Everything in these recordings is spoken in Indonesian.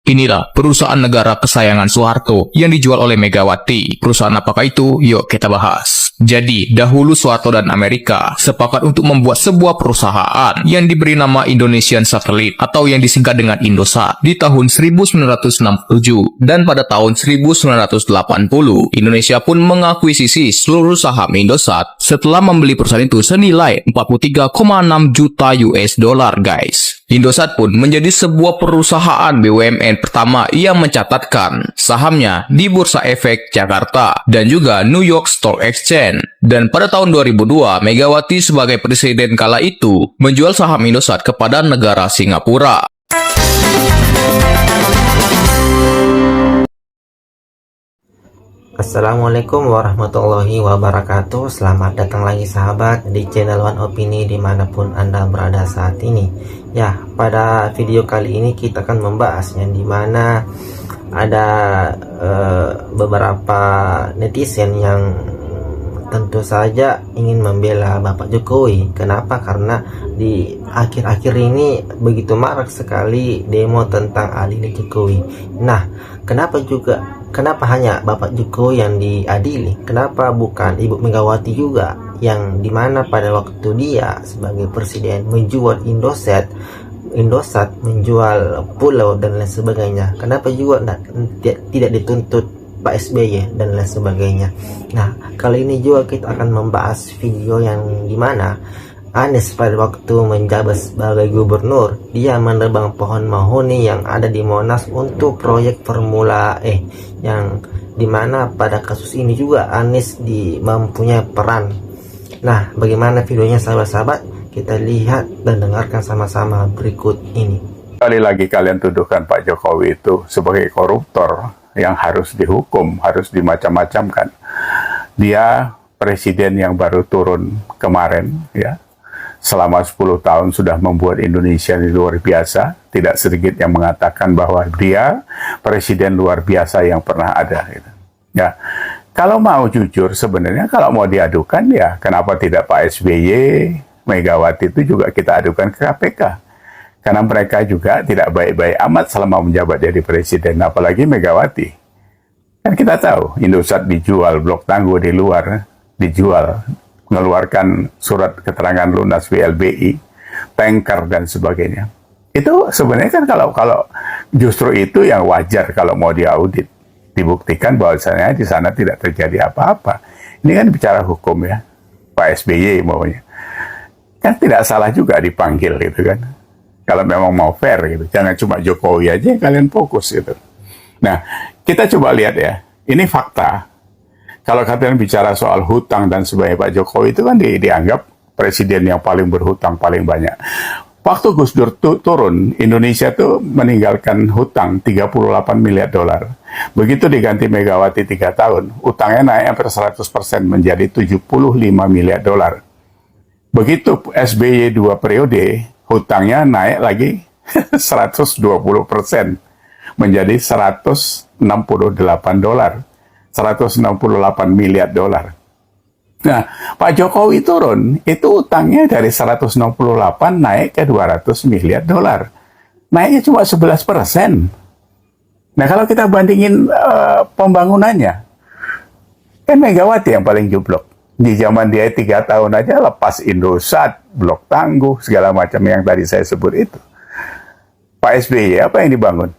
Inilah perusahaan negara kesayangan Soeharto yang dijual oleh Megawati. Perusahaan apakah itu? Yuk kita bahas. Jadi, dahulu Soeharto dan Amerika sepakat untuk membuat sebuah perusahaan yang diberi nama Indonesian Satellite atau yang disingkat dengan Indosat di tahun 1967. Dan pada tahun 1980, Indonesia pun mengakuisisi seluruh saham Indosat setelah membeli perusahaan itu senilai 43,6 juta US dollar, guys. Indosat pun menjadi sebuah perusahaan BUMN pertama yang mencatatkan sahamnya di Bursa Efek Jakarta dan juga New York Stock Exchange. Dan pada tahun 2002, Megawati sebagai presiden kala itu menjual saham Indosat kepada negara Singapura. Assalamualaikum warahmatullahi wabarakatuh. Selamat datang lagi sahabat di channel One Opini dimanapun Anda berada saat ini. Ya, pada video kali ini kita akan membahas yang dimana ada beberapa netizen yang tentu saja ingin membela Bapak Jokowi. Kenapa? Karena di akhir-akhir ini begitu marak sekali demo tentang adili Jokowi. Nah, kenapa hanya Bapak Jokowi yang diadili? Kenapa bukan Ibu Megawati juga, yang dimana pada waktu dia sebagai presiden menjual Indosat, menjual pulau dan lain sebagainya? Kenapa juga tidak dituntut Pak SBY dan lain sebagainya? Nah, kali ini juga kita akan membahas video yang dimana Anies pada waktu menjabat sebagai gubernur, dia menebang pohon mahoni yang ada di Monas untuk proyek Formula E, yang dimana pada kasus ini juga Anies mempunyai peran. Nah, bagaimana videonya sahabat-sahabat? Kita lihat dan dengarkan sama-sama berikut ini. Kali lagi kalian tuduhkan Pak Jokowi itu sebagai koruptor yang harus dihukum, harus dimacam-macamkan. Dia presiden yang baru turun kemarin, ya. Selama 10 tahun sudah membuat Indonesia ini luar biasa. Tidak sedikit yang mengatakan bahwa dia presiden luar biasa yang pernah ada. Gitu. Ya, kalau mau jujur sebenarnya, kalau mau diadukan ya, kenapa tidak Pak SBY, Megawati itu juga kita adukan ke KPK. Karena mereka juga tidak baik-baik amat selama menjabat jadi presiden, apalagi Megawati. Kan kita tahu, Indosat dijual, Blok Tangguh di luar dijual, mengeluarkan surat keterangan lunas WLBI, tanker dan sebagainya. Itu sebenarnya kan kalau justru itu yang wajar kalau mau diaudit, dibuktikan bahwasanya di sana tidak terjadi apa-apa. Ini kan bicara hukum ya, Pak SBY maunya. Kan tidak salah juga dipanggil gitu kan. Kalau memang mau fair gitu, jangan cuma Jokowi aja yang kalian fokus gitu. Nah, kita coba lihat ya, ini fakta. Kalau kalian bicara soal hutang dan sebagainya, Pak Jokowi itu kan dianggap presiden yang paling berhutang paling banyak. Waktu Gus Dur turun, Indonesia tuh meninggalkan hutang 38 miliar dolar. Begitu diganti Megawati 3 tahun, utangnya naik hampir 100% menjadi 75 miliar dolar. Begitu SBY 2 periode, hutangnya naik lagi 120% menjadi 168 dolar. 168 miliar dolar. Nah, Pak Jokowi turun, itu utangnya dari 168 naik ke 200 miliar dolar. Naiknya cuma 11%. Nah, kalau kita bandingin pembangunannya, kan Megawati yang paling jublok. Di zaman dia 3 tahun aja lepas Indosat, Blok Tangguh, segala macam yang tadi saya sebut itu. Pak SBY, apa yang dibangun?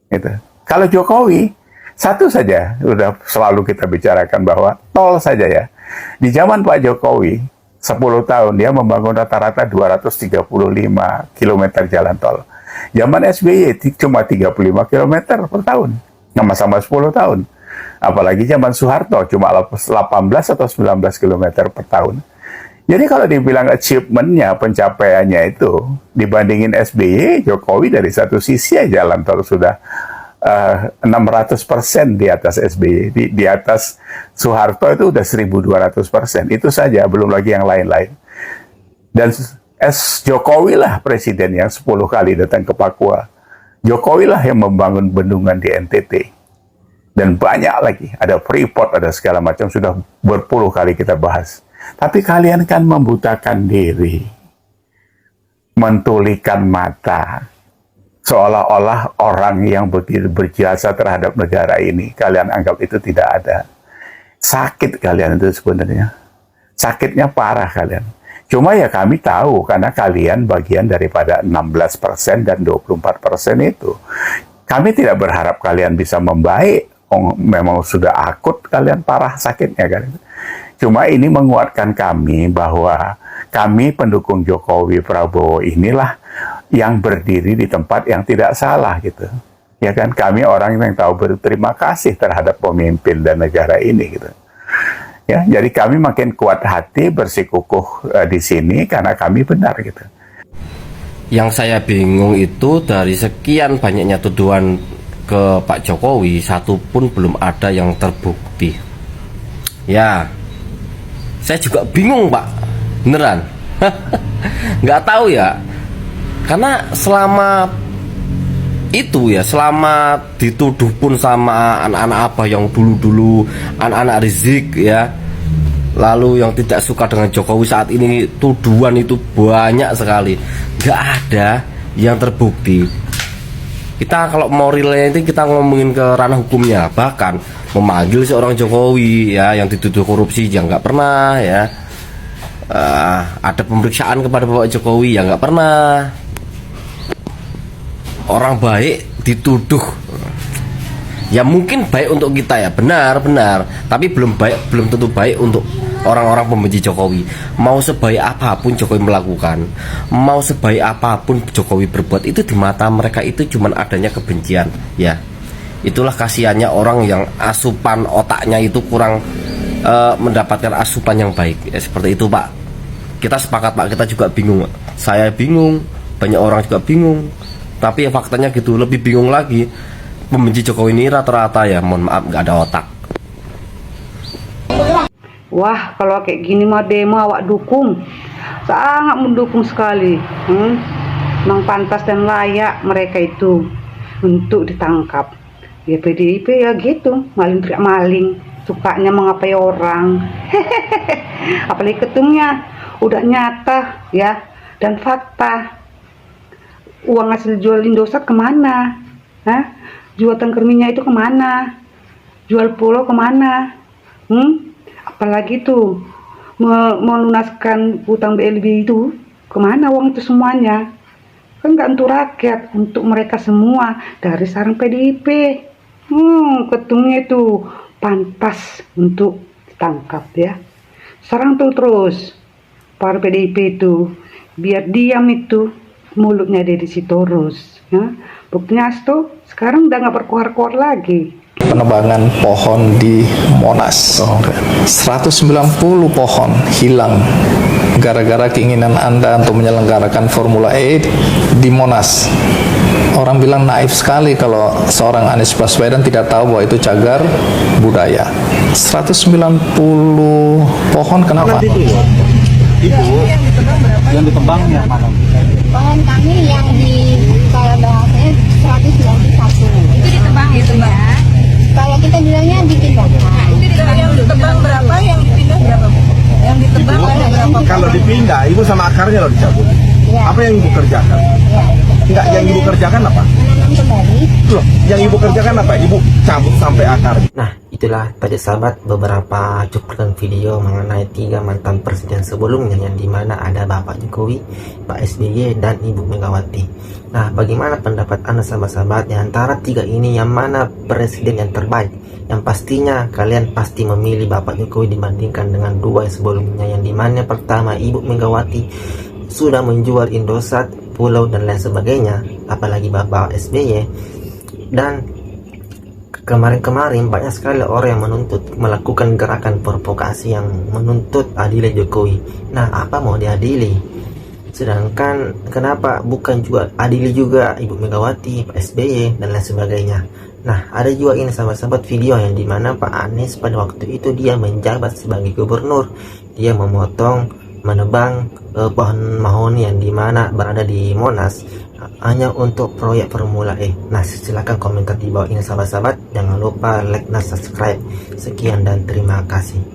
Itu. Kalau Jokowi, satu saja, udah selalu kita bicarakan bahwa tol saja ya. Di zaman Pak Jokowi, 10 tahun dia membangun rata-rata 235 km jalan tol. Zaman SBY cuma 35 km per tahun, sama-sama 10 tahun. Apalagi zaman Soeharto cuma 18 atau 19 km per tahun. Jadi kalau dibilang achievement-nya, pencapaiannya itu, dibandingin SBY, Jokowi dari satu sisi aja jalan tol sudah 600% di atas SBY, di atas Soeharto itu udah 1200%. Itu saja, belum lagi yang lain-lain. Dan Jokowi lah presiden yang 10 kali datang ke Papua. Jokowi lah yang membangun bendungan di NTT. Dan banyak lagi, ada Freeport, ada segala macam, sudah berpuluh kali kita bahas. Tapi kalian kan membutakan diri, mentulikan mata, Seolah-olah orang yang begitu berjasa terhadap negara ini, kalian anggap itu tidak ada. Sakit kalian itu sebenarnya. Sakitnya parah kalian. Cuma ya kami tahu, karena kalian bagian daripada 16% dan 24% itu. Kami tidak berharap kalian bisa membaik. Memang sudah akut kalian parah sakitnya kan. Cuma ini menguatkan kami bahwa kami pendukung Jokowi Prabowo inilah yang berdiri di tempat yang tidak salah gitu. Ya kan, kami orang yang tahu berterima kasih terhadap pemimpin dan negara ini gitu. Ya, jadi kami makin kuat hati bersikukuh di sini karena kami benar gitu. Yang saya bingung itu dari sekian banyaknya tuduhan ke Pak Jokowi, satu pun belum ada yang terbukti. Ya, saya juga bingung Pak, beneran. Nggak tahu ya, karena selama itu ya, selama dituduh pun sama anak-anak apa yang dulu-dulu, anak-anak Rizik ya, lalu yang tidak suka dengan Jokowi saat ini, tuduhan itu banyak sekali, nggak ada yang terbukti. Kita kalau mau relay itu kita ngomongin ke ranah hukumnya, bahkan memanggil seorang Jokowi ya yang dituduh korupsi yang nggak pernah ya. Ada pemeriksaan kepada Bapak Jokowi yang nggak pernah. Orang baik dituduh, ya mungkin baik untuk kita ya, benar, tapi belum tentu baik untuk orang-orang pembenci Jokowi. Mau sebaik apapun Jokowi melakukan, mau sebaik apapun Jokowi berbuat, itu di mata mereka itu cuman adanya kebencian ya. Itulah kasihannya orang yang asupan otaknya itu kurang mendapatkan asupan yang baik ya, seperti itu Pak. Kita sepakat Pak, kita juga bingung. Saya bingung, banyak orang juga bingung. Tapi ya faktanya gitu, lebih bingung lagi. Pembenci Jokowi ini rata-rata ya, mohon maaf, nggak ada otak. Wah, kalau kayak gini mah demo awak dukung. Sangat mendukung sekali. Memang pantas dan layak mereka itu untuk ditangkap. Ya PDIP ya gitu, maling teriak maling, sukanya mengapai orang. Apalagi ketumnya udah nyata ya, dan fakta. Uang hasil jual Indosat kemana? Jual tangker minyak itu kemana? Jual pulau kemana? Apalagi tuh melunaskan hutang BLB itu kemana uang itu semuanya? Kan nggak untuk rakyat, untuk mereka semua dari sarang PDIP. Ketumnya itu pantas untuk ditangkap ya. Sarang tuh terus para PDIP itu biar diam itu, mulutnya dia di situ terus ya. Buktinya itu sekarang udah nggak berkuar-kuar lagi. Penebangan pohon di Monas, 190 pohon hilang gara-gara keinginan Anda untuk menyelenggarakan Formula E di Monas. Orang bilang naif sekali kalau seorang Anies Baswedan tidak tahu bahwa itu cagar budaya. 190 pohon kenapa? Ibu, yang ditebang yang mana? Pohon kami yang di kalau bahasanya 191. Itu ditebang itu Mbak. Kalau kita bilangnya dipindahkan. Nah, itu yang ditebang berapa, yang dipindah berapa? Yang ditebang berapa? Kalau dipindah, Ibu sama akarnya loh dicabut. Ya. Apa yang Ibu kerjakan? Ya. Enggak, yang Ibu kerjakan apa? Menanam kembali. Loh, yang Ibu kerjakan apa? Ibu cabut sampai akar. Nah, itulah tadi sahabat beberapa cuplikan video mengenai 3 mantan presiden sebelumnya, yang dimana ada Bapak Jokowi, Pak SBY, dan Ibu Megawati. Nah, bagaimana pendapat Anda sahabat-sahabat? Di antara 3 ini, yang mana presiden yang terbaik? Yang pastinya kalian pasti memilih Bapak Jokowi dibandingkan dengan 2 yang sebelumnya, yang dimana pertama Ibu Megawati sudah menjual Indosat, pulau dan lain sebagainya, apalagi Bapak SBY. Dan kemarin-kemarin banyak sekali orang yang melakukan gerakan provokasi yang menuntut adili Jokowi. Nah, apa mau diadili? Sedangkan kenapa bukan juga adili juga Ibu Megawati, Pak SBY dan lain sebagainya. Nah, ada juga ini sahabat-sahabat video yang dimana Pak Anies pada waktu itu dia menjabat sebagai gubernur. Dia menebang pohon mahoni yang dimana berada di Monas hanya untuk proyek Formula E. Nah, silakan komentar di bawah ini sahabat-sahabat. Jangan lupa like dan subscribe. Sekian dan terima kasih.